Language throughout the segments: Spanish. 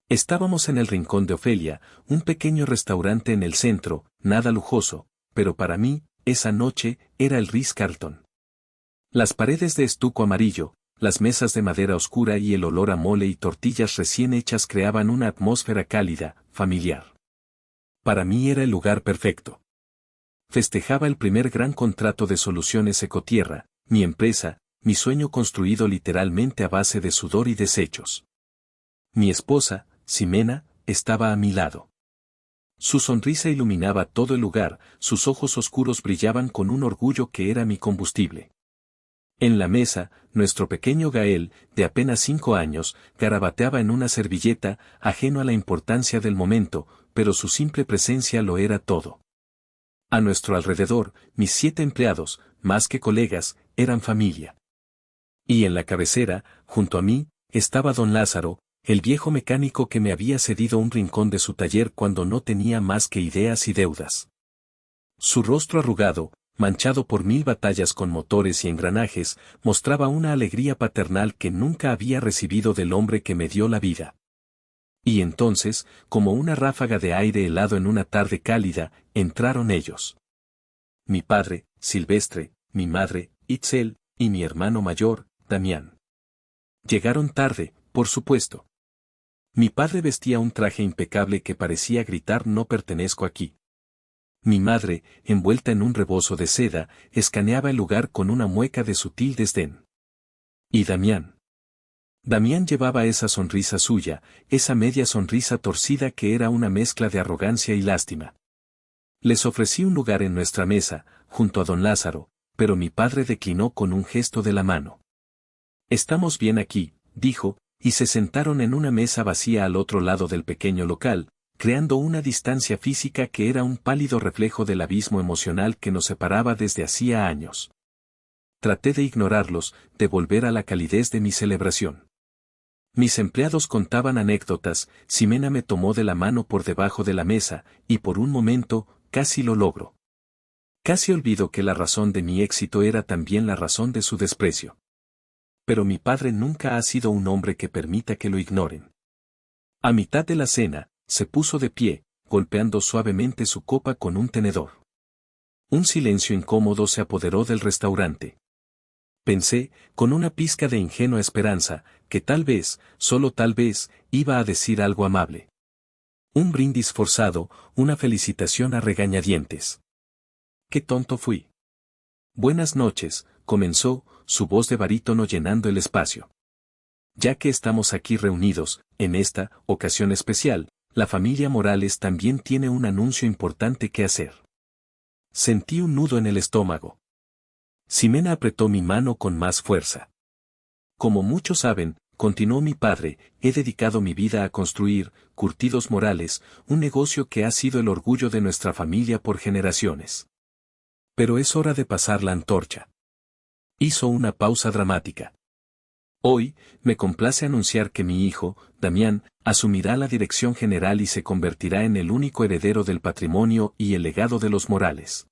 Estábamos en el rincón de Ofelia, un pequeño restaurante en el centro, nada lujoso, pero para mí, esa noche, era el Ritz-Carlton. Las paredes de estuco amarillo, las mesas de madera oscura y el olor a mole y tortillas recién hechas creaban una atmósfera cálida, familiar. Para mí era el lugar perfecto. Festejaba el primer gran contrato de Soluciones Ecotierra, mi empresa, mi sueño construido literalmente a base de sudor y desechos. Mi esposa, Ximena, estaba a mi lado. Su sonrisa iluminaba todo el lugar, sus ojos oscuros brillaban con un orgullo que era mi combustible. En la mesa, nuestro pequeño Gael, de apenas 5 años, garabateaba en una servilleta, ajeno a la importancia del momento, pero su simple presencia lo era todo. A nuestro alrededor, mis 7 empleados, más que colegas, eran familia. Y en la cabecera, junto a mí, estaba don Lázaro, el viejo mecánico que me había cedido un rincón de su taller cuando no tenía más que ideas y deudas. Su rostro arrugado, manchado por 1000 batallas con motores y engranajes, mostraba una alegría paternal que nunca había recibido del hombre que me dio la vida. Y entonces, como una ráfaga de aire helado en una tarde cálida, entraron ellos. Mi padre, Silvestre, mi madre, Itzel, y mi hermano mayor, Damián. Llegaron tarde, por supuesto. Mi padre vestía un traje impecable que parecía gritar "no pertenezco aquí". Mi madre, envuelta en un rebozo de seda, escaneaba el lugar con una mueca de sutil desdén. ¿Y Damián? Damián llevaba esa sonrisa suya, esa media sonrisa torcida que era una mezcla de arrogancia y lástima. Les ofrecí un lugar en nuestra mesa, junto a don Lázaro, pero mi padre declinó con un gesto de la mano. «Estamos bien aquí», dijo, y se sentaron en una mesa vacía al otro lado del pequeño local, creando una distancia física que era un pálido reflejo del abismo emocional que nos separaba desde hacía años. Traté de ignorarlos, de volver a la calidez de mi celebración. Mis empleados contaban anécdotas, Ximena me tomó de la mano por debajo de la mesa, y por un momento, casi lo logro. Casi olvido que la razón de mi éxito era también la razón de su desprecio. Pero mi padre nunca ha sido un hombre que permita que lo ignoren. A mitad de la cena, se puso de pie, golpeando suavemente su copa con un tenedor. Un silencio incómodo se apoderó del restaurante. Pensé, con una pizca de ingenua esperanza, que tal vez, solo tal vez, iba a decir algo amable. Un brindis forzado, una felicitación a regañadientes. ¡Qué tonto fui! Buenas noches, comenzó, su voz de barítono llenando el espacio. Ya que estamos aquí reunidos, en esta ocasión especial, la familia Morales también tiene un anuncio importante que hacer. Sentí un nudo en el estómago. Ximena apretó mi mano con más fuerza. Como muchos saben, continuó mi padre, he dedicado mi vida a construir, Curtidos Morales, un negocio que ha sido el orgullo de nuestra familia por generaciones. Pero es hora de pasar la antorcha. Hizo una pausa dramática. Hoy, me complace anunciar que mi hijo, Damián, asumirá la dirección general y se convertirá en el único heredero del patrimonio y el legado de los Morales.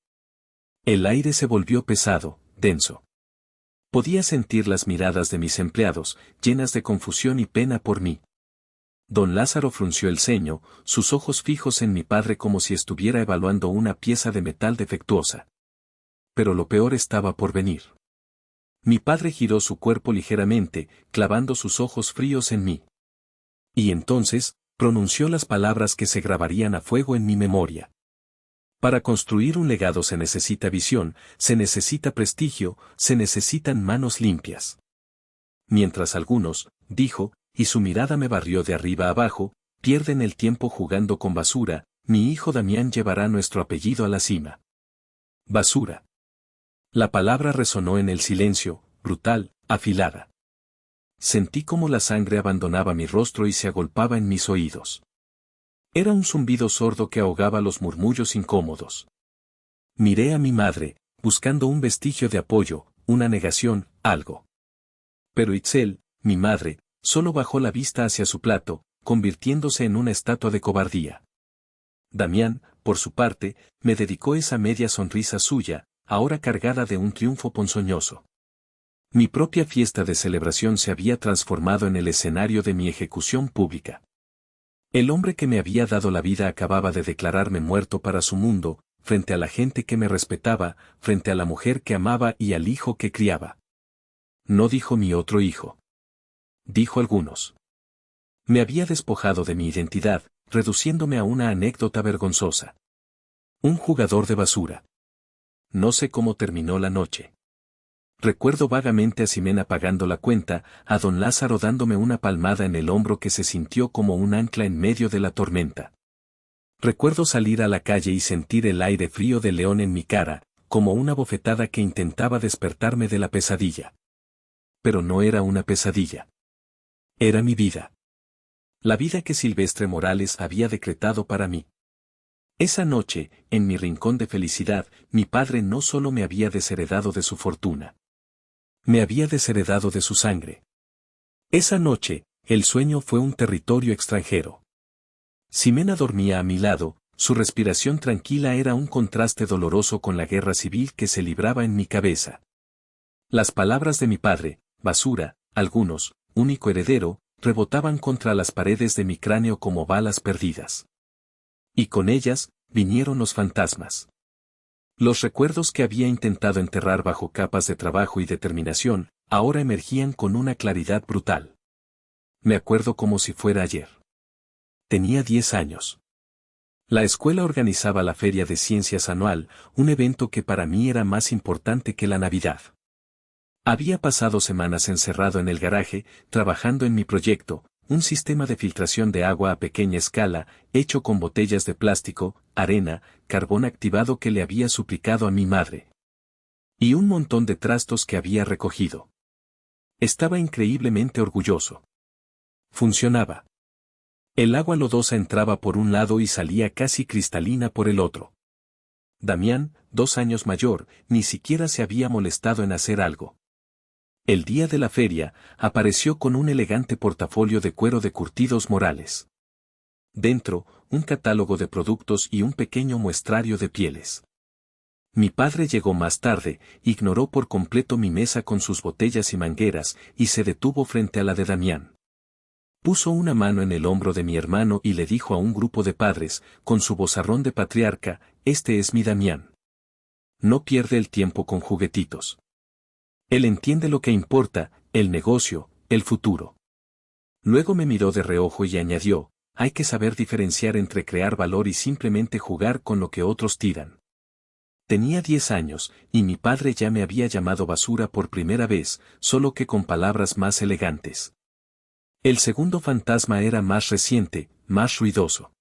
El aire se volvió pesado, denso. Podía sentir las miradas de mis empleados, llenas de confusión y pena por mí. Don Lázaro frunció el ceño, sus ojos fijos en mi padre como si estuviera evaluando una pieza de metal defectuosa. Pero lo peor estaba por venir. Mi padre giró su cuerpo ligeramente, clavando sus ojos fríos en mí. Y entonces, pronunció las palabras que se grabarían a fuego en mi memoria. Para construir un legado se necesita visión, se necesita prestigio, se necesitan manos limpias. Mientras algunos, dijo, y su mirada me barrió de arriba abajo, pierden el tiempo jugando con basura, mi hijo Damián llevará nuestro apellido a la cima. Basura. La palabra resonó en el silencio, brutal, afilada. Sentí como la sangre abandonaba mi rostro y se agolpaba en mis oídos. Era un zumbido sordo que ahogaba los murmullos incómodos. Miré a mi madre, buscando un vestigio de apoyo, una negación, algo. Pero Itzel, mi madre, solo bajó la vista hacia su plato, convirtiéndose en una estatua de cobardía. Damián, por su parte, me dedicó esa media sonrisa suya, ahora cargada de un triunfo ponzoñoso. Mi propia fiesta de celebración se había transformado en el escenario de mi ejecución pública. El hombre que me había dado la vida acababa de declararme muerto para su mundo, frente a la gente que me respetaba, frente a la mujer que amaba y al hijo que criaba. No dijo mi otro hijo. Dijo algunos. Me había despojado de mi identidad, reduciéndome a una anécdota vergonzosa. Un jugador de basura. No sé cómo terminó la noche. Recuerdo vagamente a Ximena pagando la cuenta, a don Lázaro dándome una palmada en el hombro que se sintió como un ancla en medio de la tormenta. Recuerdo salir a la calle y sentir el aire frío de León en mi cara, como una bofetada que intentaba despertarme de la pesadilla. Pero no era una pesadilla. Era mi vida. La vida que Silvestre Morales había decretado para mí. Esa noche, en mi rincón de felicidad, mi padre no solo me había desheredado de su fortuna. Me había desheredado de su sangre. Esa noche, el sueño fue un territorio extranjero. Ximena dormía a mi lado, su respiración tranquila era un contraste doloroso con la guerra civil que se libraba en mi cabeza. Las palabras de mi padre, basura, algunos, único heredero, rebotaban contra las paredes de mi cráneo como balas perdidas. Y con ellas, vinieron los fantasmas. Los recuerdos que había intentado enterrar bajo capas de trabajo y determinación, ahora emergían con una claridad brutal. Me acuerdo como si fuera ayer. Tenía 10 años. La escuela organizaba la Feria de Ciencias anual, un evento que para mí era más importante que la Navidad. Había pasado semanas encerrado en el garaje, trabajando en mi proyecto, un sistema de filtración de agua a pequeña escala, hecho con botellas de plástico, arena, carbón activado que le había suplicado a mi madre. Y un montón de trastos que había recogido. Estaba increíblemente orgulloso. Funcionaba. El agua lodosa entraba por un lado y salía casi cristalina por el otro. Damián, 2 años mayor, ni siquiera se había molestado en hacer algo. El día de la feria, apareció con un elegante portafolio de cuero de Curtidos Morales. Dentro, un catálogo de productos y un pequeño muestrario de pieles. Mi padre llegó más tarde, ignoró por completo mi mesa con sus botellas y mangueras, y se detuvo frente a la de Damián. Puso una mano en el hombro de mi hermano y le dijo a un grupo de padres, con su vozarrón de patriarca, «Este es mi Damián. No pierde el tiempo con juguetitos. Él entiende lo que importa, el negocio, el futuro». Luego me miró de reojo y añadió, «Hay que saber diferenciar entre crear valor y simplemente jugar con lo que otros tiran». Tenía 10 años, y mi padre ya me había llamado basura por primera vez, solo que con palabras más elegantes. El segundo fantasma era más reciente, más ruidoso.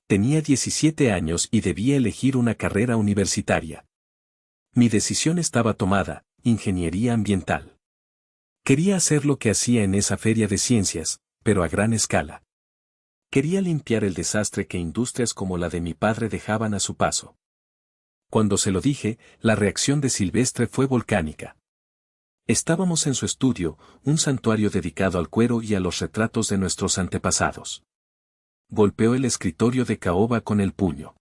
Tenía 17 años y debía elegir una carrera universitaria. Mi decisión estaba tomada, ingeniería ambiental. Quería hacer lo que hacía en esa feria de ciencias, pero a gran escala. Quería limpiar el desastre que industrias como la de mi padre dejaban a su paso. Cuando se lo dije, la reacción de Silvestre fue volcánica. Estábamos en su estudio, un santuario dedicado al cuero y a los retratos de nuestros antepasados. Golpeó el escritorio de caoba con el puño.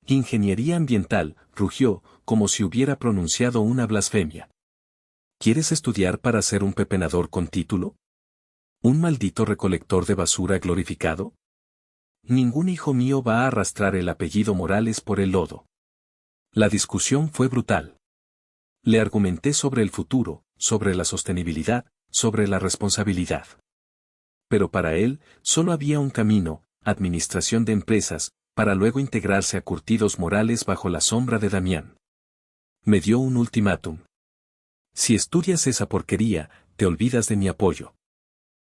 Ingeniería ambiental, rugió, como si hubiera pronunciado una blasfemia. ¿Quieres estudiar para ser un pepenador con título? ¿Un maldito recolector de basura glorificado? Ningún hijo mío va a arrastrar el apellido Morales por el lodo. La discusión fue brutal. Le argumenté sobre el futuro, sobre la sostenibilidad, sobre la responsabilidad. Pero para él, solo había un camino, administración de empresas, para luego integrarse a Curtidos Morales bajo la sombra de Damián. Me dio un ultimátum. Si estudias esa porquería, te olvidas de mi apoyo.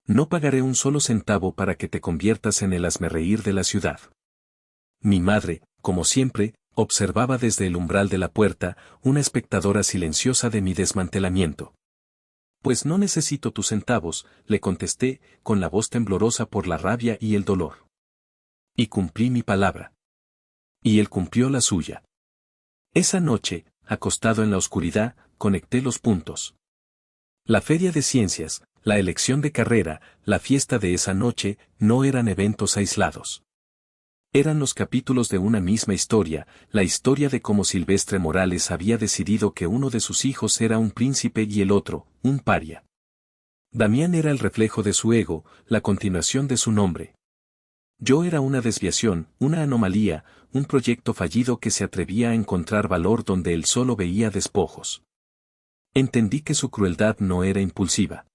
No pagaré un solo centavo para que te conviertas en el hazmerreír de la ciudad. Mi madre, como siempre, observaba desde el umbral de la puerta, una espectadora silenciosa de mi desmantelamiento. Pues no necesito tus centavos, le contesté, con la voz temblorosa por la rabia y el dolor. Y cumplí mi palabra. Y él cumplió la suya. Esa noche, acostado en la oscuridad, conecté los puntos. La feria de ciencias, la elección de carrera, la fiesta de esa noche, no eran eventos aislados. Eran los capítulos de una misma historia, la historia de cómo Silvestre Morales había decidido que uno de sus hijos era un príncipe y el otro, un paria. Damián era el reflejo de su ego, la continuación de su nombre. Yo era una desviación, una anomalía, un proyecto fallido que se atrevía a encontrar valor donde él solo veía despojos. Entendí que su crueldad no era impulsiva.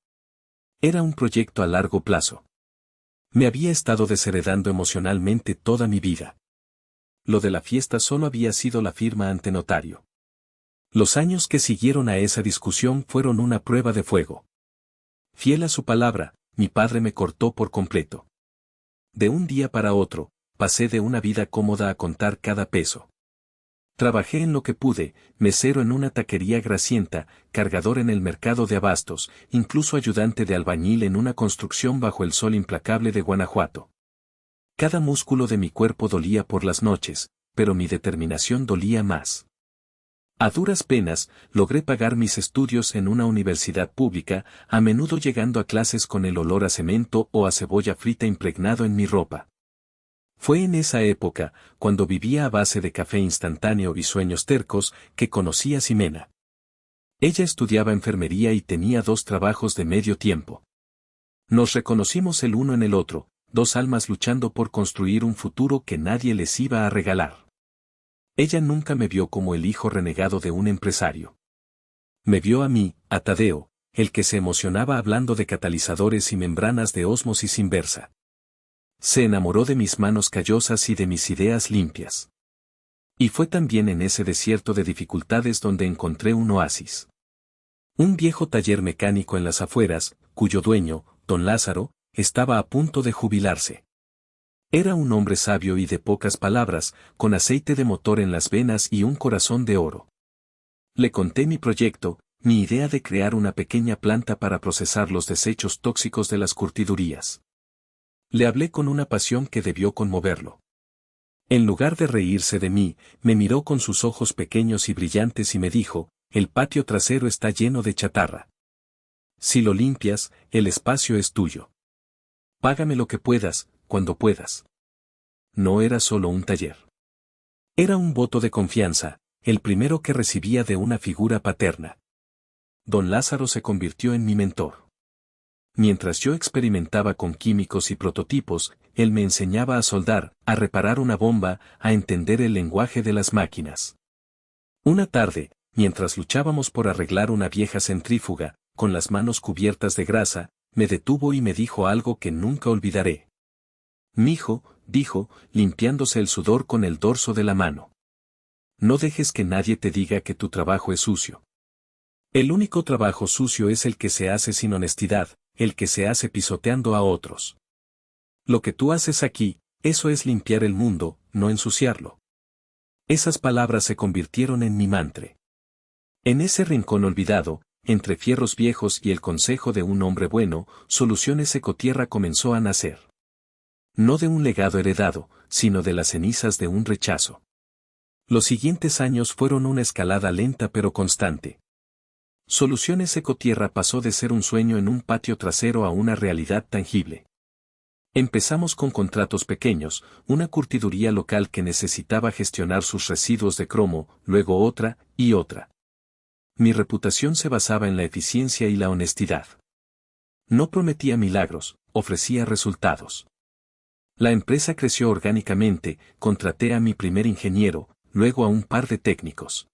Era un proyecto a largo plazo. Me había estado desheredando emocionalmente toda mi vida. Lo de la fiesta solo había sido la firma ante notario. Los años que siguieron a esa discusión fueron una prueba de fuego. Fiel a su palabra, mi padre me cortó por completo. De un día para otro, pasé de una vida cómoda a contar cada peso. Trabajé en lo que pude, mesero en una taquería grasienta, cargador en el mercado de abastos, incluso ayudante de albañil en una construcción bajo el sol implacable de Guanajuato. Cada músculo de mi cuerpo dolía por las noches, pero mi determinación dolía más. A duras penas, logré pagar mis estudios en una universidad pública, a menudo llegando a clases con el olor a cemento o a cebolla frita impregnado en mi ropa. Fue en esa época, cuando vivía a base de café instantáneo y sueños tercos, que conocí a Ximena. Ella estudiaba enfermería y tenía 2 trabajos de medio tiempo. Nos reconocimos el uno en el otro, 2 almas luchando por construir un futuro que nadie les iba a regalar. Ella nunca me vio como el hijo renegado de un empresario. Me vio a mí, a Tadeo, el que se emocionaba hablando de catalizadores y membranas de ósmosis inversa. Se enamoró de mis manos callosas y de mis ideas limpias. Y fue también en ese desierto de dificultades donde encontré un oasis. Un viejo taller mecánico en las afueras, cuyo dueño, don Lázaro, estaba a punto de jubilarse. Era un hombre sabio y de pocas palabras, con aceite de motor en las venas y un corazón de oro. Le conté mi proyecto, mi idea de crear una pequeña planta para procesar los desechos tóxicos de las curtidurías. Le hablé con una pasión que debió conmoverlo. En lugar de reírse de mí, me miró con sus ojos pequeños y brillantes y me dijo, el patio trasero está lleno de chatarra. Si lo limpias, el espacio es tuyo. Págame lo que puedas, cuando puedas. No era solo un taller. Era un voto de confianza, el primero que recibía de una figura paterna. Don Lázaro se convirtió en mi mentor. Mientras yo experimentaba con químicos y prototipos, él me enseñaba a soldar, a reparar una bomba, a entender el lenguaje de las máquinas. Una tarde, mientras luchábamos por arreglar una vieja centrífuga, con las manos cubiertas de grasa, me detuvo y me dijo algo que nunca olvidaré. Mijo, dijo, limpiándose el sudor con el dorso de la mano. No dejes que nadie te diga que tu trabajo es sucio. El único trabajo sucio es el que se hace sin honestidad, el que se hace pisoteando a otros. Lo que tú haces aquí, eso es limpiar el mundo, no ensuciarlo. Esas palabras se convirtieron en mi mantra. En ese rincón olvidado, entre fierros viejos y el consejo de un hombre bueno, Soluciones Ecotierra comenzó a nacer. No de un legado heredado, sino de las cenizas de un rechazo. Los siguientes años fueron una escalada lenta pero constante. Soluciones Ecotierra pasó de ser un sueño en un patio trasero a una realidad tangible. Empezamos con contratos pequeños, una curtiduría local que necesitaba gestionar sus residuos de cromo, luego otra, y otra. Mi reputación se basaba en la eficiencia y la honestidad. No prometía milagros, ofrecía resultados. La empresa creció orgánicamente, contraté a mi primer ingeniero, luego a un par de técnicos.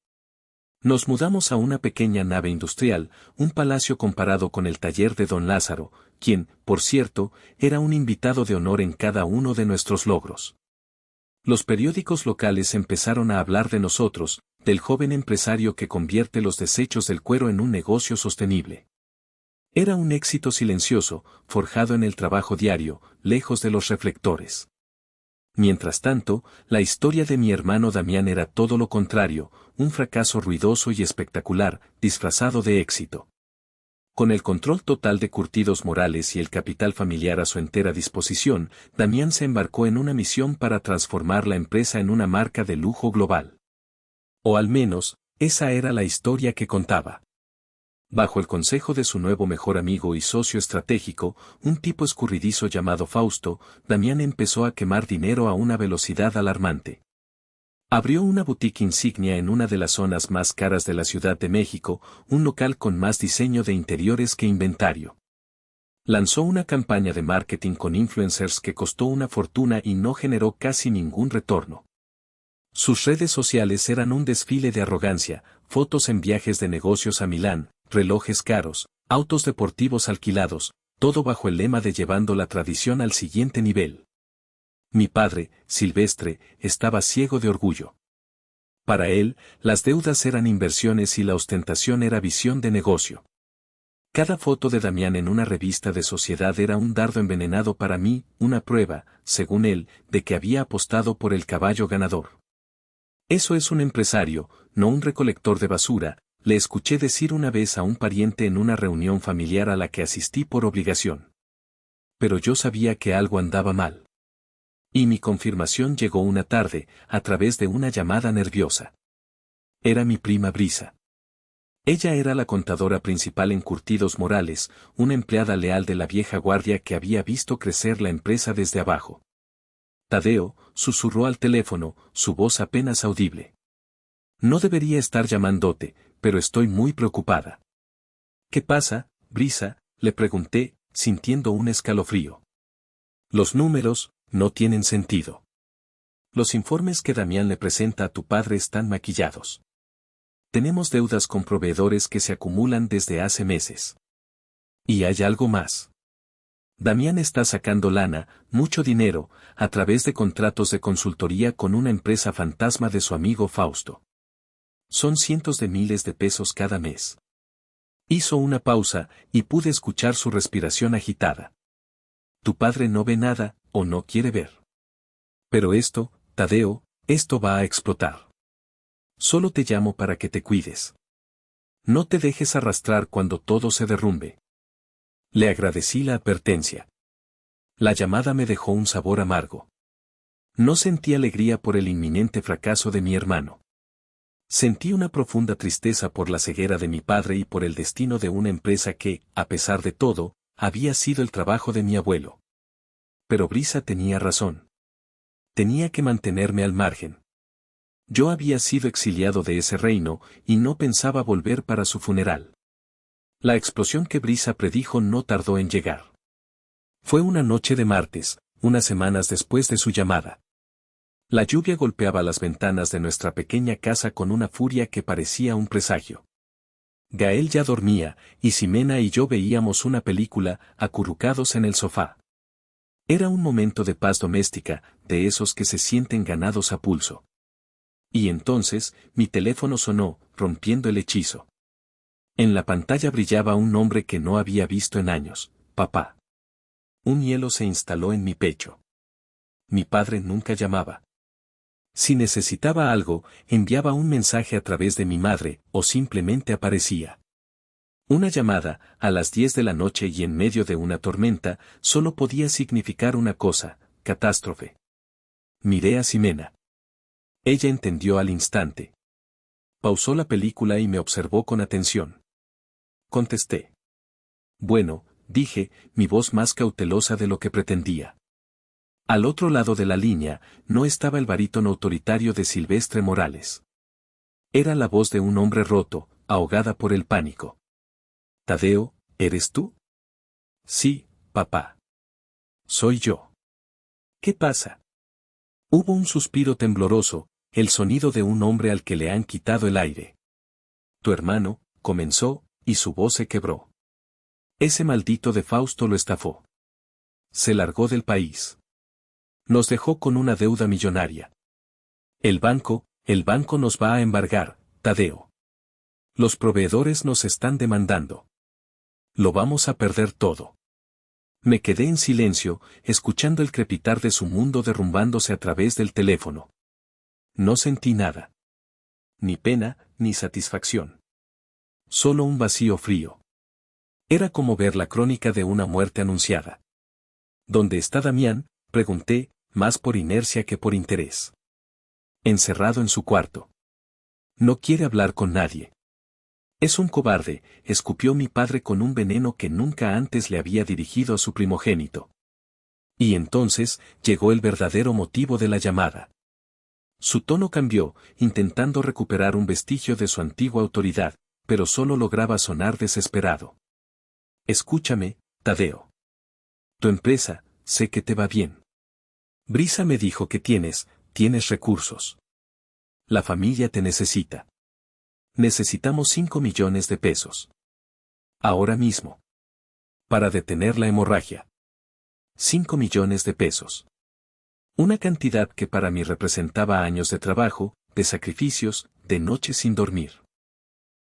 Nos mudamos a una pequeña nave industrial, un palacio comparado con el taller de don Lázaro, quien, por cierto, era un invitado de honor en cada uno de nuestros logros. Los periódicos locales empezaron a hablar de nosotros, del joven empresario que convierte los desechos del cuero en un negocio sostenible. Era un éxito silencioso, forjado en el trabajo diario, lejos de los reflectores. Mientras tanto, la historia de mi hermano Damián era todo lo contrario, un fracaso ruidoso y espectacular, disfrazado de éxito. Con el control total de curtidos morales y el capital familiar a su entera disposición, Damián se embarcó en una misión para transformar la empresa en una marca de lujo global. O al menos, esa era la historia que contaba. Bajo el consejo de su nuevo mejor amigo y socio estratégico, un tipo escurridizo llamado Fausto, Damián empezó a quemar dinero a una velocidad alarmante. Abrió una boutique insignia en una de las zonas más caras de la Ciudad de México, un local con más diseño de interiores que inventario. Lanzó una campaña de marketing con influencers que costó una fortuna y no generó casi ningún retorno. Sus redes sociales eran un desfile de arrogancia, fotos en viajes de negocios a Milán, relojes caros, autos deportivos alquilados, todo bajo el lema de llevando la tradición al siguiente nivel. Mi padre, Silvestre, estaba ciego de orgullo. Para él, las deudas eran inversiones y la ostentación era visión de negocio. Cada foto de Damián en una revista de sociedad era un dardo envenenado para mí, una prueba, según él, de que había apostado por el caballo ganador. Eso es un empresario, no un recolector de basura, le escuché decir una vez a un pariente en una reunión familiar a la que asistí por obligación. Pero yo sabía que algo andaba mal. Y mi confirmación llegó una tarde, a través de una llamada nerviosa. Era mi prima Brisa. Ella era la contadora principal en Curtidos Morales, una empleada leal de la vieja guardia que había visto crecer la empresa desde abajo. Tadeo, susurró al teléfono, su voz apenas audible. No debería estar llamándote, pero estoy muy preocupada. ¿Qué pasa, Brisa?, le pregunté, sintiendo un escalofrío. Los números no tienen sentido. Los informes que Damián le presenta a tu padre están maquillados. Tenemos deudas con proveedores que se acumulan desde hace meses. Y hay algo más. Damián está sacando lana, mucho dinero, a través de contratos de consultoría con una empresa fantasma de su amigo Fausto. Son cientos de miles de pesos cada mes. Hizo una pausa, y pude escuchar su respiración agitada. Tu padre no ve nada, o no quiere ver. Pero esto, Tadeo, esto va a explotar. Solo te llamo para que te cuides. No te dejes arrastrar cuando todo se derrumbe. Le agradecí la advertencia. La llamada me dejó un sabor amargo. No sentí alegría por el inminente fracaso de mi hermano. Sentí una profunda tristeza por la ceguera de mi padre y por el destino de una empresa que, a pesar de todo, había sido el trabajo de mi abuelo. Pero Brisa tenía razón. Tenía que mantenerme al margen. Yo había sido exiliado de ese reino, y no pensaba volver para su funeral. La explosión que Brisa predijo no tardó en llegar. Fue una noche de martes, unas semanas después de su llamada. La lluvia golpeaba las ventanas de nuestra pequeña casa con una furia que parecía un presagio. Gael ya dormía, y Ximena y yo veíamos una película, acurrucados en el sofá. Era un momento de paz doméstica, de esos que se sienten ganados a pulso. Y entonces, mi teléfono sonó, rompiendo el hechizo. En la pantalla brillaba un nombre que no había visto en años, papá. Un hielo se instaló en mi pecho. Mi padre nunca llamaba. Si necesitaba algo, enviaba un mensaje a través de mi madre, o simplemente aparecía. Una llamada, a las 10 de la noche y en medio de una tormenta, solo podía significar una cosa, catástrofe. Miré a Ximena. Ella entendió al instante. Pausó la película y me observó con atención. Contesté. Bueno, dije, mi voz más cautelosa de lo que pretendía. Al otro lado de la línea, no estaba el barítono autoritario de Silvestre Morales. Era la voz de un hombre roto, ahogada por el pánico. Tadeo, ¿eres tú? Sí, papá. Soy yo. ¿Qué pasa? Hubo un suspiro tembloroso, el sonido de un hombre al que le han quitado el aire. Tu hermano, comenzó, y su voz se quebró. Ese maldito de Fausto lo estafó. Se largó del país. Nos dejó con una deuda millonaria. El banco nos va a embargar, Tadeo. Los proveedores nos están demandando. Lo vamos a perder todo. Me quedé en silencio, escuchando el crepitar de su mundo derrumbándose a través del teléfono. No sentí nada. Ni pena, ni satisfacción. Solo un vacío frío. Era como ver la crónica de una muerte anunciada. ¿Dónde está Damián?, pregunté, más por inercia que por interés. Encerrado en su cuarto. No quiere hablar con nadie. Es un cobarde, escupió mi padre con un veneno que nunca antes le había dirigido a su primogénito. Y entonces, llegó el verdadero motivo de la llamada. Su tono cambió, intentando recuperar un vestigio de su antigua autoridad, pero solo lograba sonar desesperado. Escúchame, Tadeo. Tu empresa, sé que te va bien. Brisa me dijo que tienes recursos. La familia te necesita. Necesitamos 5 millones de pesos. Ahora mismo. Para detener la hemorragia. 5 millones de pesos. Una cantidad que para mí representaba años de trabajo, de sacrificios, de noches sin dormir.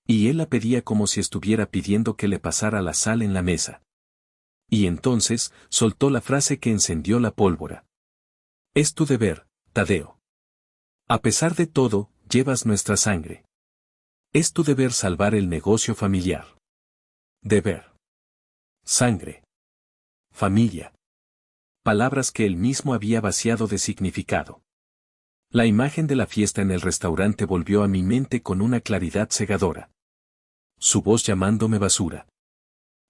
Y él la pedía como si estuviera pidiendo que le pasara la sal en la mesa. Y entonces, soltó la frase que encendió la pólvora. Es tu deber, Tadeo. A pesar de todo, llevas nuestra sangre. Es tu deber salvar el negocio familiar. Deber. Sangre. Familia. Palabras que él mismo había vaciado de significado. La imagen de la fiesta en el restaurante volvió a mi mente con una claridad cegadora. Su voz llamándome basura.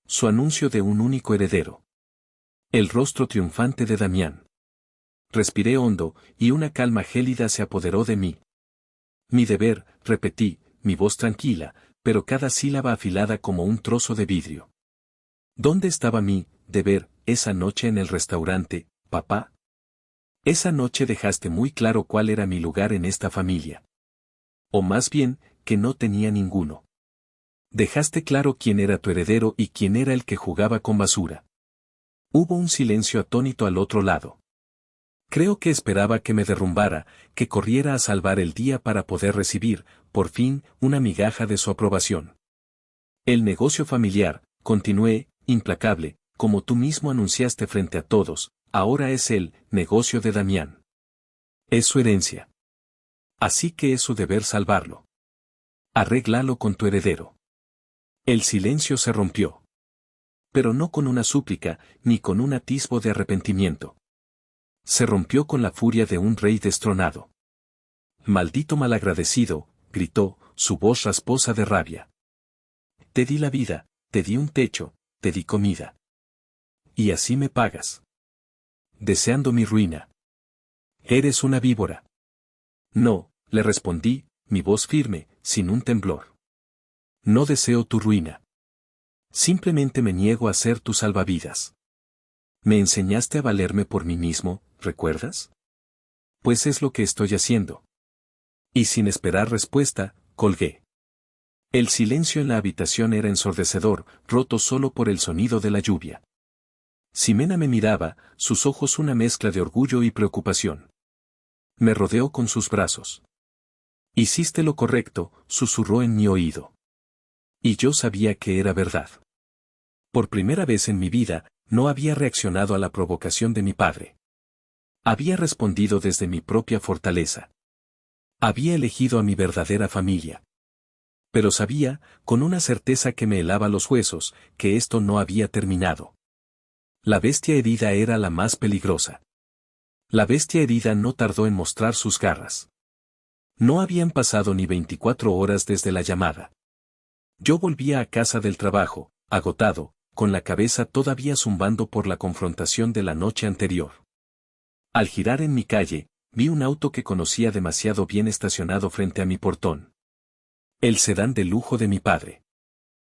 Su anuncio de un único heredero. El rostro triunfante de Damián. Respiré hondo, y una calma gélida se apoderó de mí. Mi deber, repetí, mi voz tranquila, pero cada sílaba afilada como un trozo de vidrio. ¿Dónde estaba mi deber esa noche en el restaurante, papá? Esa noche dejaste muy claro cuál era mi lugar en esta familia. O más bien, que no tenía ninguno. Dejaste claro quién era tu heredero y quién era el que jugaba con basura. Hubo un silencio atónito al otro lado. Creo que esperaba que me derrumbara, que corriera a salvar el día para poder recibir, por fin, una migaja de su aprobación. El negocio familiar, continué, implacable, como tú mismo anunciaste frente a todos, ahora es el negocio de Damián. Es su herencia. Así que es su deber salvarlo. Arréglalo con tu heredero. El silencio se rompió. Pero no con una súplica, ni con un atisbo de arrepentimiento. Se rompió con la furia de un rey destronado. Maldito malagradecido, gritó, su voz rasposa de rabia. Te di la vida, te di un techo, te di comida. Y así me pagas. Deseando mi ruina. Eres una víbora. No, le respondí, mi voz firme, sin un temblor. No deseo tu ruina. Simplemente me niego a ser tu salvavidas. Me enseñaste a valerme por mí mismo, ¿recuerdas? Pues es lo que estoy haciendo. Y sin esperar respuesta, colgué. El silencio en la habitación era ensordecedor, roto solo por el sonido de la lluvia. Ximena me miraba, sus ojos una mezcla de orgullo y preocupación. Me rodeó con sus brazos. Hiciste lo correcto, susurró en mi oído. Y yo sabía que era verdad. Por primera vez en mi vida, no había reaccionado a la provocación de mi padre. Había respondido desde mi propia fortaleza. Había elegido a mi verdadera familia. Pero sabía, con una certeza que me helaba los huesos, que esto no había terminado. La bestia herida era la más peligrosa. La bestia herida no tardó en mostrar sus garras. No habían pasado ni 24 horas desde la llamada. Yo volvía a casa del trabajo, agotado, con la cabeza todavía zumbando por la confrontación de la noche anterior. Al girar en mi calle, vi un auto que conocía demasiado bien estacionado frente a mi portón. El sedán de lujo de mi padre.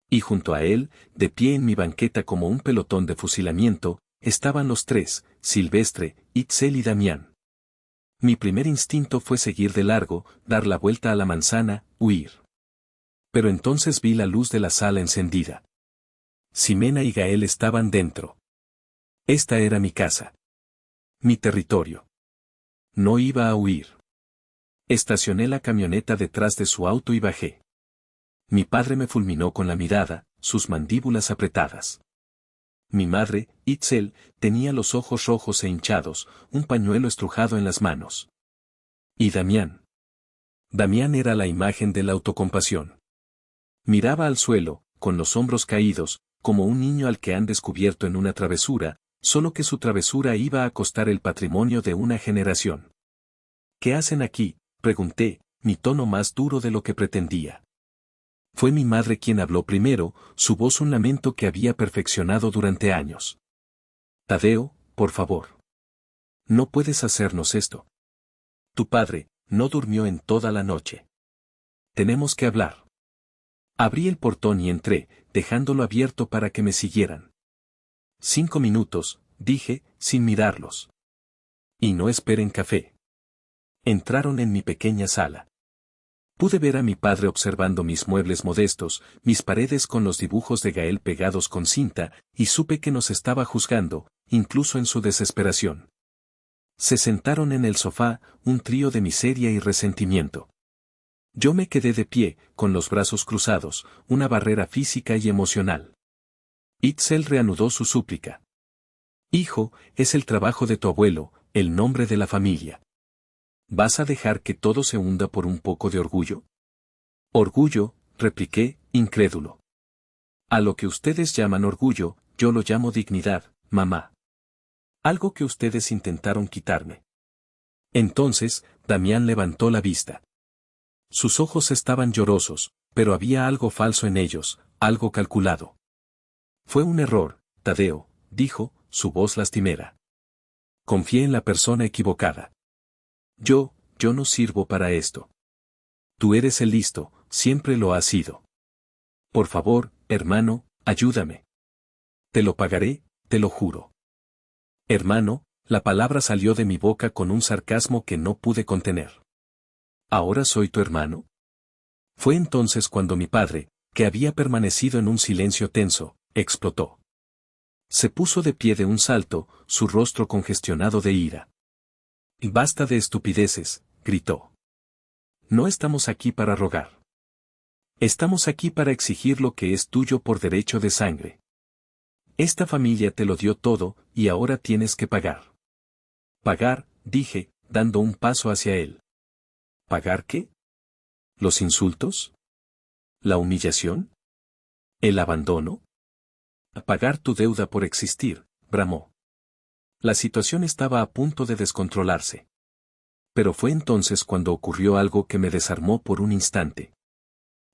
Y junto a él, de pie en mi banqueta como un pelotón de fusilamiento, estaban los tres, Silvestre, Itzel y Damián. Mi primer instinto fue seguir de largo, dar la vuelta a la manzana, huir. Pero entonces vi la luz de la sala encendida. Ximena y Gael estaban dentro. Esta era mi casa. Mi territorio. No iba a huir. Estacioné la camioneta detrás de su auto y bajé. Mi padre me fulminó con la mirada, sus mandíbulas apretadas. Mi madre, Itzel, tenía los ojos rojos e hinchados, un pañuelo estrujado en las manos. ¿Y Damián? Damián era la imagen de la autocompasión. Miraba al suelo, con los hombros caídos, como un niño al que han descubierto en una travesura, solo que su travesura iba a costar el patrimonio de una generación. ¿Qué hacen aquí?, pregunté, mi tono más duro de lo que pretendía. Fue mi madre quien habló primero, su voz un lamento que había perfeccionado durante años. Tadeo, por favor. No puedes hacernos esto. Tu padre no durmió en toda la noche. Tenemos que hablar. Abrí el portón y entré, dejándolo abierto para que me siguieran. 5 minutos, dije, sin mirarlos. Y no esperen café. Entraron en mi pequeña sala. Pude ver a mi padre observando mis muebles modestos, mis paredes con los dibujos de Gael pegados con cinta, y supe que nos estaba juzgando, incluso en su desesperación. Se sentaron en el sofá, un trío de miseria y resentimiento. Yo me quedé de pie, con los brazos cruzados, una barrera física y emocional. Itzel reanudó su súplica. Hijo, es el trabajo de tu abuelo, el nombre de la familia. ¿Vas a dejar que todo se hunda por un poco de orgullo? Orgullo, repliqué, incrédulo. A lo que ustedes llaman orgullo, yo lo llamo dignidad, mamá. Algo que ustedes intentaron quitarme. Entonces, Damián levantó la vista. Sus ojos estaban llorosos, pero había algo falso en ellos, algo calculado. Fue un error, Tadeo, dijo, su voz lastimera. Confié en la persona equivocada. Yo no sirvo para esto. Tú eres el listo, siempre lo has sido. Por favor, hermano, ayúdame. Te lo pagaré, te lo juro. Hermano, la palabra salió de mi boca con un sarcasmo que no pude contener. ¿Ahora soy tu hermano? Fue entonces cuando mi padre, que había permanecido en un silencio tenso, explotó. Se puso de pie de un salto, su rostro congestionado de ira. Basta de estupideces, gritó. No estamos aquí para rogar. Estamos aquí para exigir lo que es tuyo por derecho de sangre. Esta familia te lo dio todo, y ahora tienes que pagar. Pagar, dije, dando un paso hacia él. ¿Pagar qué? ¿Los insultos? ¿La humillación? ¿El abandono? Pagar tu deuda por existir, bramó. La situación estaba a punto de descontrolarse. Pero fue entonces cuando ocurrió algo que me desarmó por un instante.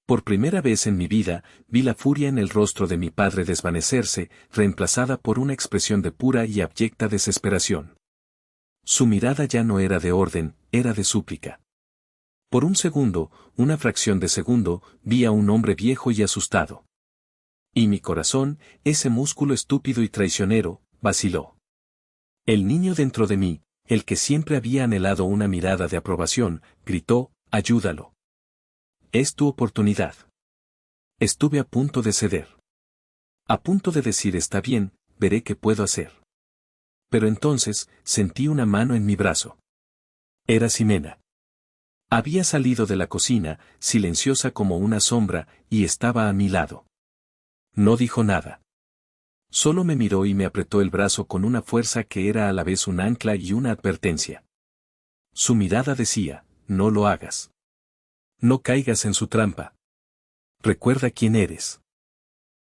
Por primera vez en mi vida, vi la furia en el rostro de mi padre desvanecerse, reemplazada por una expresión de pura y abyecta desesperación. Su mirada ya no era de orden, era de súplica. Por un segundo, una fracción de segundo, vi a un hombre viejo y asustado. Y mi corazón, ese músculo estúpido y traicionero, vaciló. El niño dentro de mí, el que siempre había anhelado una mirada de aprobación, gritó, ayúdalo. Es tu oportunidad. Estuve a punto de ceder. A punto de decir está bien, veré qué puedo hacer. Pero entonces, sentí una mano en mi brazo. Era Ximena. Había salido de la cocina, silenciosa como una sombra, y estaba a mi lado. No dijo nada. Solo me miró y me apretó el brazo con una fuerza que era a la vez un ancla y una advertencia. Su mirada decía, no lo hagas. No caigas en su trampa. Recuerda quién eres.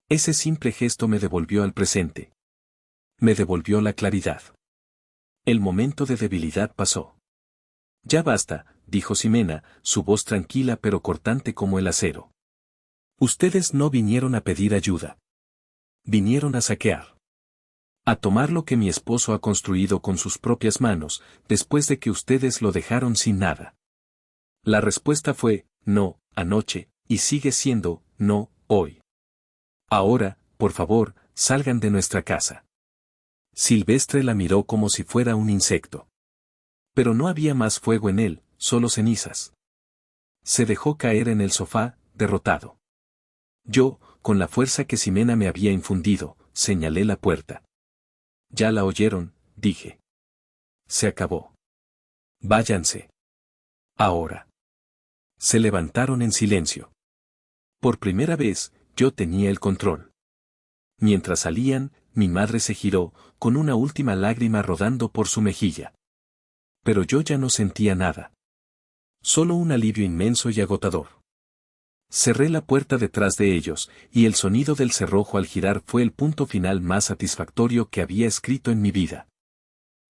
Ese simple gesto me devolvió al presente. Me devolvió la claridad. El momento de debilidad pasó. Ya basta, dijo Ximena, su voz tranquila pero cortante como el acero. Ustedes no vinieron a pedir ayuda. Vinieron a saquear. A tomar lo que mi esposo ha construido con sus propias manos, después de que ustedes lo dejaron sin nada. La respuesta fue, no, anoche, y sigue siendo, no, hoy. Ahora, por favor, salgan de nuestra casa. Silvestre la miró como si fuera un insecto. Pero no había más fuego en él, solo cenizas. Se dejó caer en el sofá, derrotado. Yo, con la fuerza que Ximena me había infundido, señalé la puerta. Ya la oyeron, dije. Se acabó. Váyanse. Ahora. Se levantaron en silencio. Por primera vez, yo tenía el control. Mientras salían, mi madre se giró, con una última lágrima rodando por su mejilla. Pero yo ya no sentía nada. Solo un alivio inmenso y agotador. Cerré la puerta detrás de ellos, y el sonido del cerrojo al girar fue el punto final más satisfactorio que había escrito en mi vida.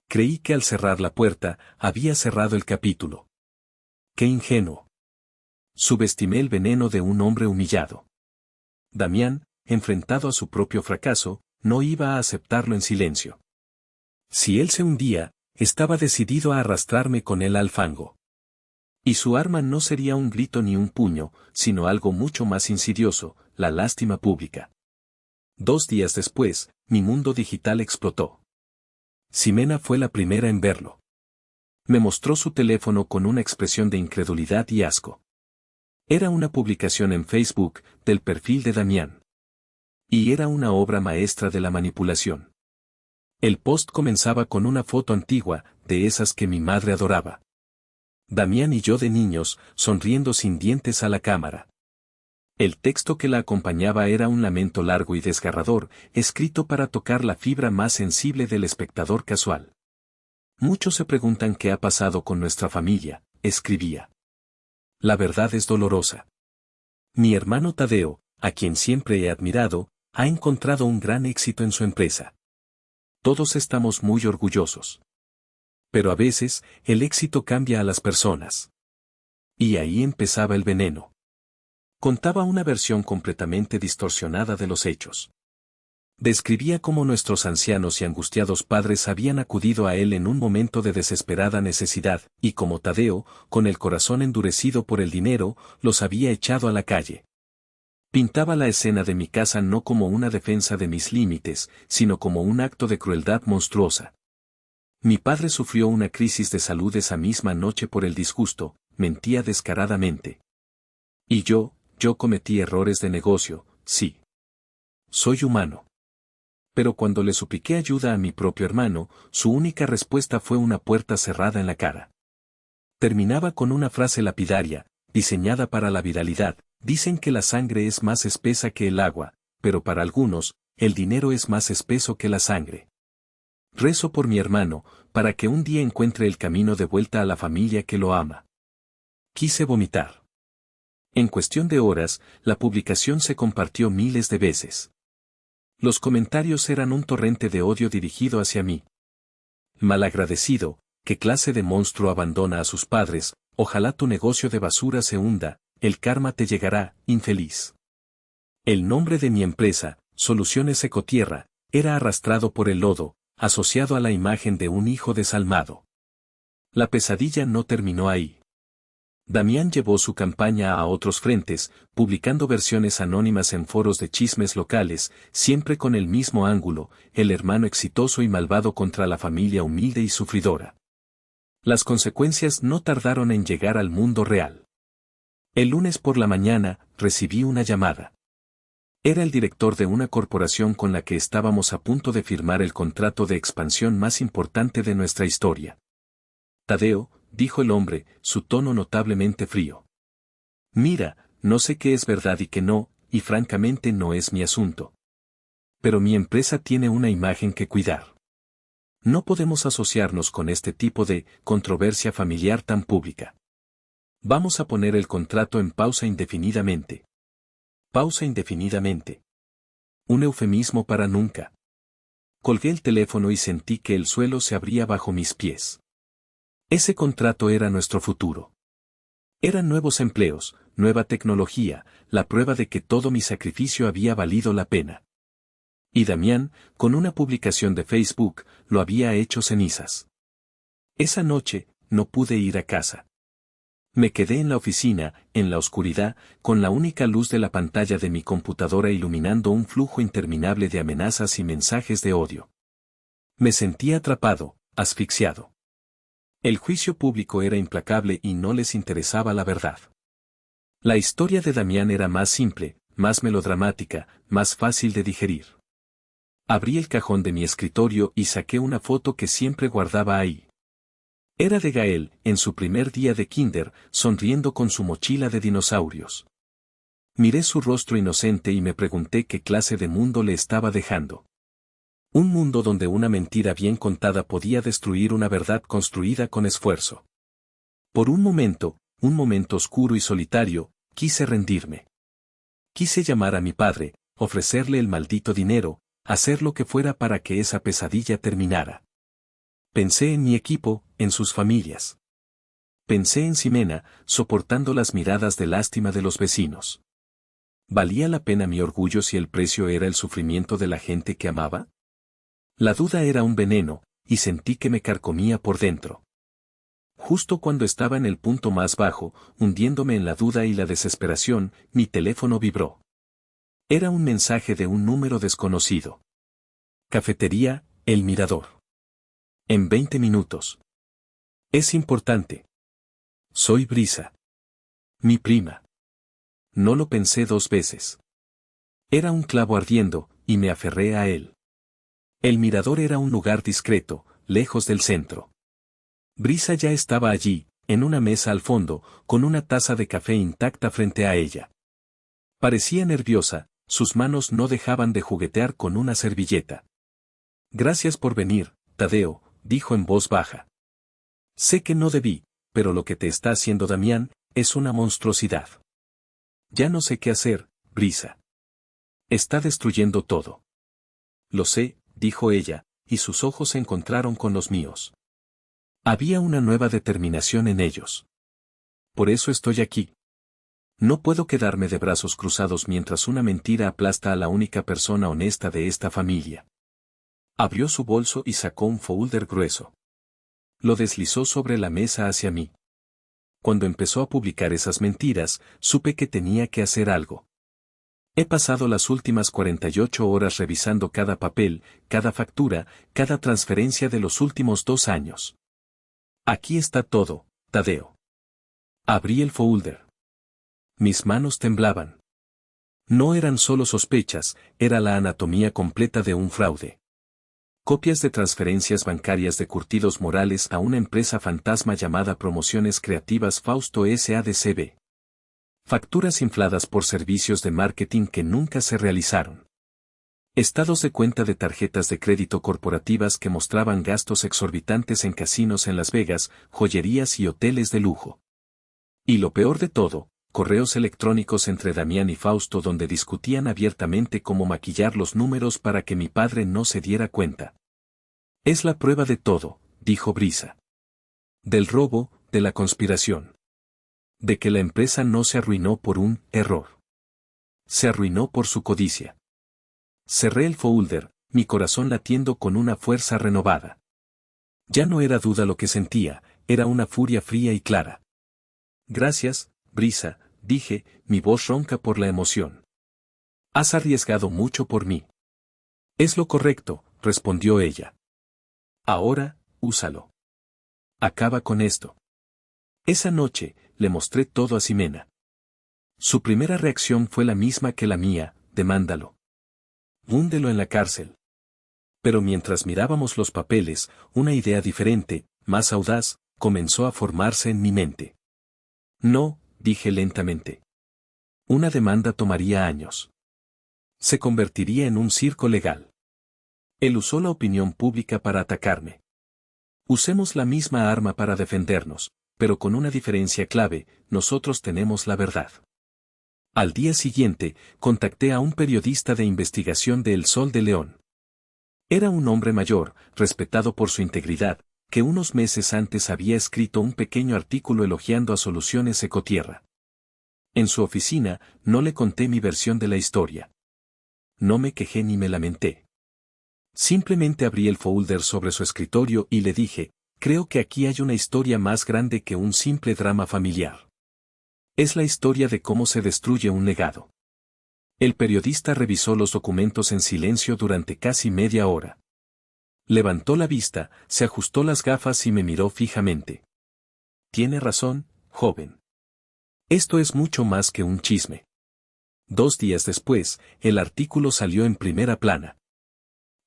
Creí que al cerrar la puerta, había cerrado el capítulo. ¡Qué ingenuo! Subestimé el veneno de un hombre humillado. Damián, enfrentado a su propio fracaso, no iba a aceptarlo en silencio. Si él se hundía, estaba decidido a arrastrarme con él al fango. Y su arma no sería un grito ni un puño, sino algo mucho más insidioso, la lástima pública. 2 días después, mi mundo digital explotó. Ximena fue la primera en verlo. Me mostró su teléfono con una expresión de incredulidad y asco. Era una publicación en Facebook del perfil de Damián. Y era una obra maestra de la manipulación. El post comenzaba con una foto antigua, de esas que mi madre adoraba. Damián y yo de niños, sonriendo sin dientes a la cámara. El texto que la acompañaba era un lamento largo y desgarrador, escrito para tocar la fibra más sensible del espectador casual. Muchos se preguntan qué ha pasado con nuestra familia, escribía. La verdad es dolorosa. Mi hermano Tadeo, a quien siempre he admirado, ha encontrado un gran éxito en su empresa. Todos estamos muy orgullosos. Pero a veces, el éxito cambia a las personas. Y ahí empezaba el veneno. Contaba una versión completamente distorsionada de los hechos. Describía cómo nuestros ancianos y angustiados padres habían acudido a él en un momento de desesperada necesidad, y como Tadeo, con el corazón endurecido por el dinero, los había echado a la calle. Pintaba la escena de mi casa no como una defensa de mis límites, sino como un acto de crueldad monstruosa. Mi padre sufrió una crisis de salud esa misma noche por el disgusto, mentía descaradamente. Y yo cometí errores de negocio, sí. Soy humano. Pero cuando le supliqué ayuda a mi propio hermano, su única respuesta fue una puerta cerrada en la cara. Terminaba con una frase lapidaria, diseñada para la viralidad: dicen que la sangre es más espesa que el agua, pero para algunos, el dinero es más espeso que la sangre. Rezo por mi hermano, para que un día encuentre el camino de vuelta a la familia que lo ama. Quise vomitar. En cuestión de horas, la publicación se compartió miles de veces. Los comentarios eran un torrente de odio dirigido hacia mí. Malagradecido, ¿qué clase de monstruo abandona a sus padres? Ojalá tu negocio de basura se hunda, el karma te llegará, infeliz. El nombre de mi empresa, Soluciones Ecotierra, era arrastrado por el lodo, asociado a la imagen de un hijo desalmado. La pesadilla no terminó ahí. Damián llevó su campaña a otros frentes, publicando versiones anónimas en foros de chismes locales, siempre con el mismo ángulo: el hermano exitoso y malvado contra la familia humilde y sufridora. Las consecuencias no tardaron en llegar al mundo real. El lunes por la mañana, recibí una llamada. Era el director de una corporación con la que estábamos a punto de firmar el contrato de expansión más importante de nuestra historia. Tadeo, dijo el hombre, su tono notablemente frío. Mira, no sé qué es verdad y qué no, y francamente no es mi asunto. Pero mi empresa tiene una imagen que cuidar. No podemos asociarnos con este tipo de controversia familiar tan pública. Vamos a poner el contrato en pausa indefinidamente. Pausa indefinidamente. Un eufemismo para nunca. Colgué el teléfono y sentí que el suelo se abría bajo mis pies. Ese contrato era nuestro futuro. Eran nuevos empleos, nueva tecnología, la prueba de que todo mi sacrificio había valido la pena. Y Damián, con una publicación de Facebook, lo había hecho cenizas. Esa noche, no pude ir a casa. Me quedé en la oficina, en la oscuridad, con la única luz de la pantalla de mi computadora iluminando un flujo interminable de amenazas y mensajes de odio. Me sentía atrapado, asfixiado. El juicio público era implacable y no les interesaba la verdad. La historia de Damián era más simple, más melodramática, más fácil de digerir. Abrí el cajón de mi escritorio y saqué una foto que siempre guardaba ahí. Era de Gael, en su primer día de kinder, sonriendo con su mochila de dinosaurios. Miré su rostro inocente y me pregunté qué clase de mundo le estaba dejando. Un mundo donde una mentira bien contada podía destruir una verdad construida con esfuerzo. Por un momento oscuro y solitario, quise rendirme. Quise llamar a mi padre, ofrecerle el maldito dinero, hacer lo que fuera para que esa pesadilla terminara. Pensé en mi equipo, en sus familias. Pensé en Ximena, soportando las miradas de lástima de los vecinos. ¿Valía la pena mi orgullo si el precio era el sufrimiento de la gente que amaba? La duda era un veneno, y sentí que me carcomía por dentro. Justo cuando estaba en el punto más bajo, hundiéndome en la duda y la desesperación, mi teléfono vibró. Era un mensaje de un número desconocido. Cafetería, El Mirador. En 20 minutos. Es importante. Soy Brisa. Mi prima. No lo pensé 2 veces. Era un clavo ardiendo, y me aferré a él. El mirador era un lugar discreto, lejos del centro. Brisa ya estaba allí, en una mesa al fondo, con una taza de café intacta frente a ella. Parecía nerviosa, sus manos no dejaban de juguetear con una servilleta. Gracias por venir, Tadeo, dijo en voz baja. Sé que no debí, pero lo que te está haciendo Damián es una monstruosidad. Ya no sé qué hacer, Brisa. Está destruyendo todo. Lo sé, dijo ella, y sus ojos se encontraron con los míos. Había una nueva determinación en ellos. Por eso estoy aquí. No puedo quedarme de brazos cruzados mientras una mentira aplasta a la única persona honesta de esta familia. Abrió su bolso y sacó un folder grueso. Lo deslizó sobre la mesa hacia mí. Cuando empezó a publicar esas mentiras, supe que tenía que hacer algo. He pasado las últimas 48 horas revisando cada papel, cada factura, cada transferencia de los últimos 2 años. Aquí está todo, Tadeo. Abrí el folder. Mis manos temblaban. No eran solo sospechas, era la anatomía completa de un fraude. Copias de transferencias bancarias de curtidos morales a una empresa fantasma llamada Promociones Creativas Fausto S.A.D.C.B. Facturas infladas por servicios de marketing que nunca se realizaron. Estados de cuenta de tarjetas de crédito corporativas que mostraban gastos exorbitantes en casinos en Las Vegas, joyerías y hoteles de lujo. Y lo peor de todo, correos electrónicos entre Damián y Fausto donde discutían abiertamente cómo maquillar los números para que mi padre no se diera cuenta. Es la prueba de todo, dijo Brisa. Del robo, de la conspiración. De que la empresa no se arruinó por un error. Se arruinó por su codicia. Cerré el folder, mi corazón latiendo con una fuerza renovada. Ya no era duda lo que sentía, era una furia fría y clara. Gracias, Brisa, dije, mi voz ronca por la emoción. Has arriesgado mucho por mí. Es lo correcto, respondió ella. Ahora, úsalo. Acaba con esto. Esa noche, le mostré todo a Ximena. Su primera reacción fue la misma que la mía, demándalo. Húndelo en la cárcel. Pero mientras mirábamos los papeles, una idea diferente, más audaz, comenzó a formarse en mi mente. No, dije lentamente. Una demanda tomaría años. Se convertiría en un circo legal. Él usó la opinión pública para atacarme. Usemos la misma arma para defendernos, pero con una diferencia clave, nosotros tenemos la verdad. Al día siguiente, contacté a un periodista de investigación de El Sol de León. Era un hombre mayor, respetado por su integridad, que unos meses antes había escrito un pequeño artículo elogiando a Soluciones Ecotierra. En su oficina, no le conté mi versión de la historia. No me quejé ni me lamenté. Simplemente abrí el folder sobre su escritorio y le dije, creo que aquí hay una historia más grande que un simple drama familiar. Es la historia de cómo se destruye un legado. El periodista revisó los documentos en silencio durante casi media hora. Levantó la vista, se ajustó las gafas y me miró fijamente. Tiene razón, joven. Esto es mucho más que un chisme. 2 días después, el artículo salió en primera plana.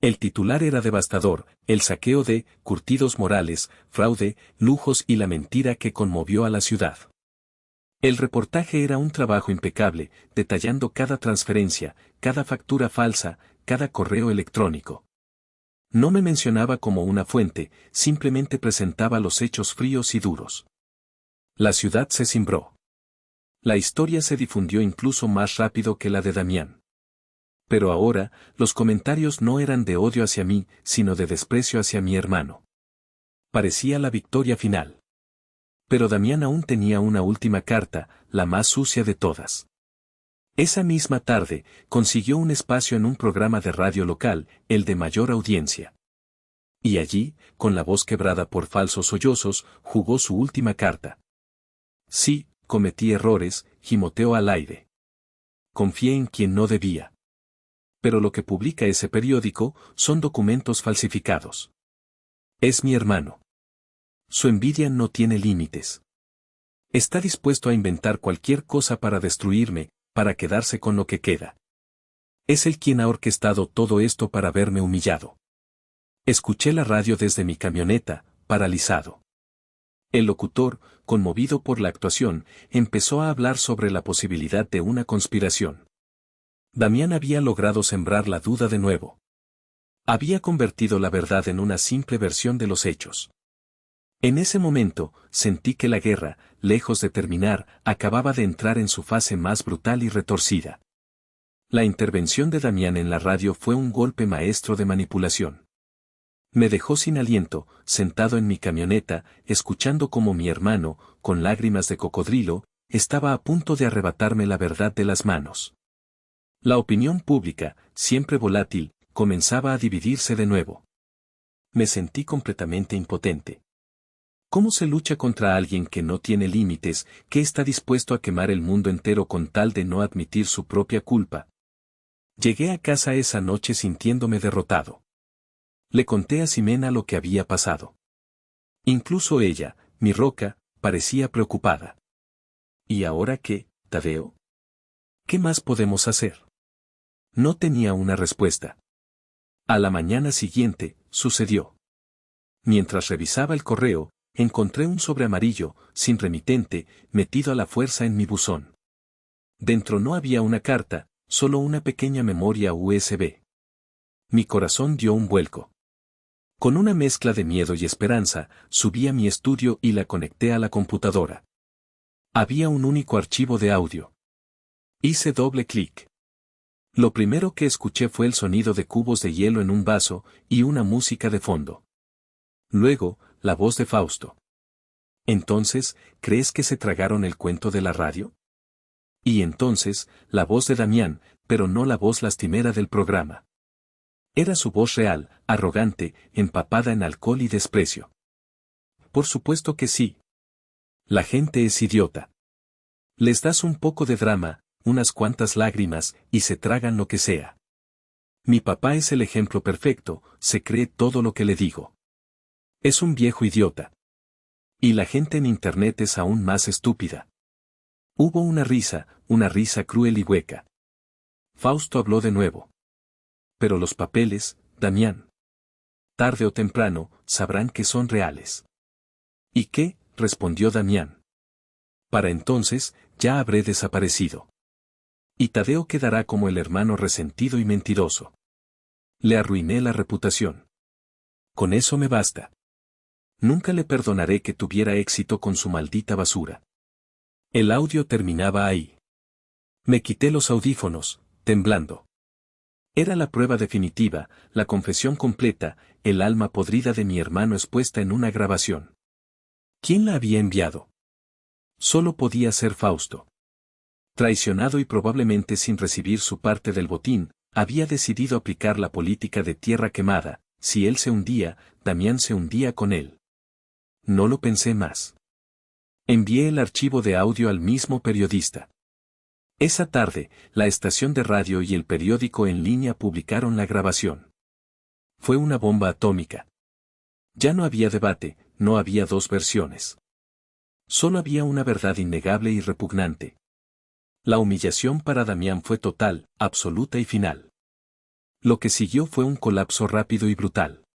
El titular era devastador, el saqueo de curtidos morales, fraude, lujos y la mentira que conmovió a la ciudad. El reportaje era un trabajo impecable, detallando cada transferencia, cada factura falsa, cada correo electrónico. No me mencionaba como una fuente, simplemente presentaba los hechos fríos y duros. La ciudad se cimbró. La historia se difundió incluso más rápido que la de Damián. Pero ahora, los comentarios no eran de odio hacia mí, sino de desprecio hacia mi hermano. Parecía la victoria final. Pero Damián aún tenía una última carta, la más sucia de todas. Esa misma tarde, consiguió un espacio en un programa de radio local, el de mayor audiencia. Y allí, con la voz quebrada por falsos sollozos, jugó su última carta. Sí, cometí errores, gimoteó al aire. Confié en quien no debía. Pero lo que publica ese periódico son documentos falsificados. Es mi hermano. Su envidia no tiene límites. Está dispuesto a inventar cualquier cosa para destruirme, para quedarse con lo que queda. Es él quien ha orquestado todo esto para verme humillado. Escuché la radio desde mi camioneta, paralizado. El locutor, conmovido por la actuación, empezó a hablar sobre la posibilidad de una conspiración. Damián había logrado sembrar la duda de nuevo. Había convertido la verdad en una simple versión de los hechos. En ese momento, sentí que la guerra, lejos de terminar, acababa de entrar en su fase más brutal y retorcida. La intervención de Damián en la radio fue un golpe maestro de manipulación. Me dejó sin aliento, sentado en mi camioneta, escuchando cómo mi hermano, con lágrimas de cocodrilo, estaba a punto de arrebatarme la verdad de las manos. La opinión pública, siempre volátil, comenzaba a dividirse de nuevo. Me sentí completamente impotente. ¿Cómo se lucha contra alguien que no tiene límites, que está dispuesto a quemar el mundo entero con tal de no admitir su propia culpa? Llegué a casa esa noche sintiéndome derrotado. Le conté a Ximena lo que había pasado. Incluso ella, mi roca, parecía preocupada. ¿Y ahora qué, Tadeo? ¿Qué más podemos hacer? No tenía una respuesta. A la mañana siguiente, sucedió. Mientras revisaba el correo, encontré un sobre amarillo, sin remitente, metido a la fuerza en mi buzón. Dentro no había una carta, solo una pequeña memoria USB. Mi corazón dio un vuelco. Con una mezcla de miedo y esperanza, subí a mi estudio y la conecté a la computadora. Había un único archivo de audio. Hice doble clic. Lo primero que escuché fue el sonido de cubos de hielo en un vaso y una música de fondo. Luego, la voz de Fausto. Entonces, ¿crees que se tragaron el cuento de la radio? Y entonces, la voz de Damián, pero no la voz lastimera del programa. Era su voz real, arrogante, empapada en alcohol y desprecio. Por supuesto que sí. La gente es idiota. Les das un poco de drama, unas cuantas lágrimas, y se tragan lo que sea. Mi papá es el ejemplo perfecto, se cree todo lo que le digo. Es un viejo idiota. Y la gente en internet es aún más estúpida. Hubo una risa cruel y hueca. Fausto habló de nuevo. Pero los papeles, Damián. Tarde o temprano, sabrán que son reales. ¿Y qué? Respondió Damián. Para entonces, ya habré desaparecido. Y Tadeo quedará como el hermano resentido y mentiroso. Le arruiné la reputación. Con eso me basta. Nunca le perdonaré que tuviera éxito con su maldita basura. El audio terminaba ahí. Me quité los audífonos, temblando. Era la prueba definitiva, la confesión completa, el alma podrida de mi hermano expuesta en una grabación. ¿Quién la había enviado? Solo podía ser Fausto. Traicionado y probablemente sin recibir su parte del botín, había decidido aplicar la política de tierra quemada, si él se hundía, Damián se hundía con él. No lo pensé más. Envié el archivo de audio al mismo periodista. Esa tarde, la estación de radio y el periódico en línea publicaron la grabación. Fue una bomba atómica. Ya no había debate, no había dos versiones. Solo había una verdad innegable y repugnante. La humillación para Damián fue total, absoluta y final. Lo que siguió fue un colapso rápido y brutal.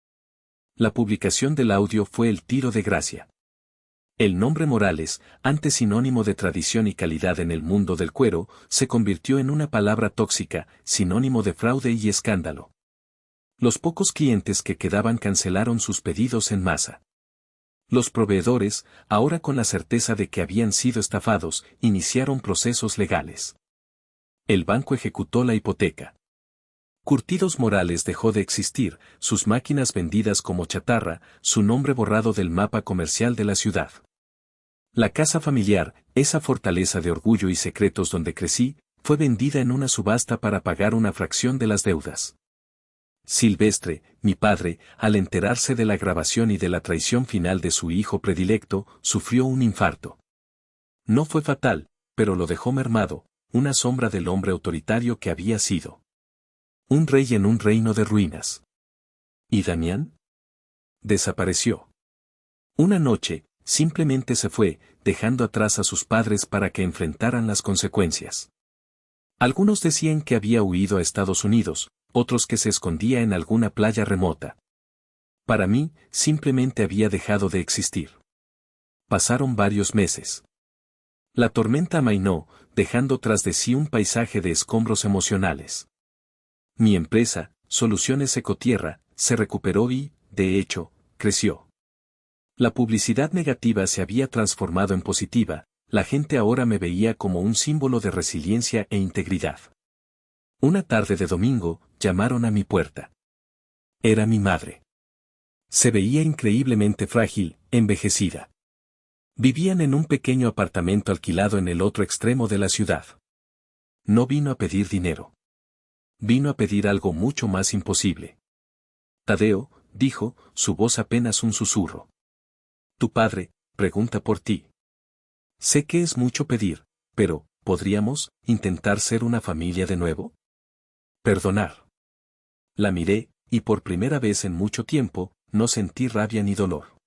La publicación del audio fue el tiro de gracia. El nombre Morales, antes sinónimo de tradición y calidad en el mundo del cuero, se convirtió en una palabra tóxica, sinónimo de fraude y escándalo. Los pocos clientes que quedaban cancelaron sus pedidos en masa. Los proveedores, ahora con la certeza de que habían sido estafados, iniciaron procesos legales. El banco ejecutó la hipoteca. Curtidos Morales dejó de existir, sus máquinas vendidas como chatarra, su nombre borrado del mapa comercial de la ciudad. La casa familiar, esa fortaleza de orgullo y secretos donde crecí, fue vendida en una subasta para pagar una fracción de las deudas. Silvestre, mi padre, al enterarse de la grabación y de la traición final de su hijo predilecto, sufrió un infarto. No fue fatal, pero lo dejó mermado, una sombra del hombre autoritario que había sido. Un rey en un reino de ruinas. ¿Y Damián? Desapareció. Una noche, simplemente se fue, dejando atrás a sus padres para que enfrentaran las consecuencias. Algunos decían que había huido a Estados Unidos, otros que se escondía en alguna playa remota. Para mí, simplemente había dejado de existir. Pasaron varios meses. La tormenta amainó, dejando tras de sí un paisaje de escombros emocionales. Mi empresa, Soluciones Ecotierra, se recuperó y, de hecho, creció. La publicidad negativa se había transformado en positiva, la gente ahora me veía como un símbolo de resiliencia e integridad. Una tarde de domingo, llamaron a mi puerta. Era mi madre. Se veía increíblemente frágil, envejecida. Vivían en un pequeño apartamento alquilado en el otro extremo de la ciudad. No vino a pedir dinero. Vino a pedir algo mucho más imposible. Tadeo, dijo, su voz apenas un susurro. Tu padre, pregunta por ti. Sé que es mucho pedir, pero, ¿podríamos intentar ser una familia de nuevo? Perdonar. La miré, y por primera vez en mucho tiempo, no sentí rabia ni dolor.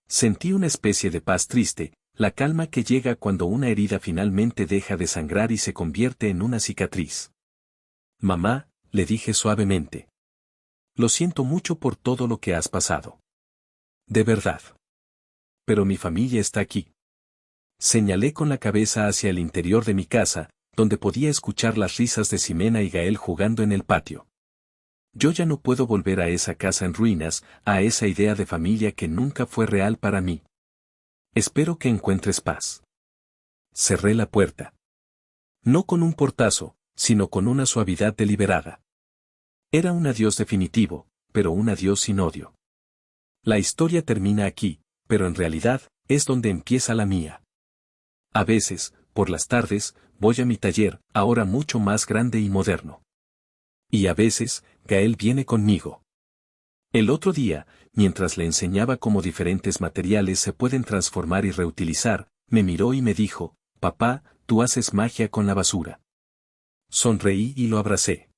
Sentí una especie de paz triste, la calma que llega cuando una herida finalmente deja de sangrar y se convierte en una cicatriz. Mamá, le dije suavemente. Lo siento mucho por todo lo que has pasado. De verdad. Pero mi familia está aquí. Señalé con la cabeza hacia el interior de mi casa, donde podía escuchar las risas de Ximena y Gael jugando en el patio. Yo ya no puedo volver a esa casa en ruinas, a esa idea de familia que nunca fue real para mí. Espero que encuentres paz. Cerré la puerta. No con un portazo, sino con una suavidad deliberada. Era un adiós definitivo, pero un adiós sin odio. La historia termina aquí, pero en realidad, es donde empieza la mía. A veces, por las tardes, voy a mi taller, ahora mucho más grande y moderno. Y a veces, Gael viene conmigo. El otro día, mientras le enseñaba cómo diferentes materiales se pueden transformar y reutilizar, me miró y me dijo, papá, tú haces magia con la basura. Sonreí y lo abracé.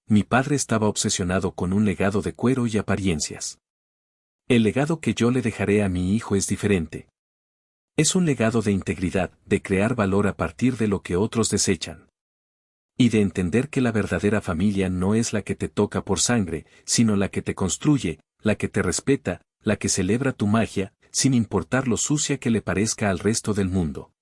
Mi padre estaba obsesionado con un legado de cuero y apariencias. El legado que yo le dejaré a mi hijo es diferente. Es un legado de integridad, de crear valor a partir de lo que otros desechan. Y de entender que la verdadera familia no es la que te toca por sangre, sino la que te construye, la que te respeta, la que celebra tu magia, sin importar lo sucia que le parezca al resto del mundo.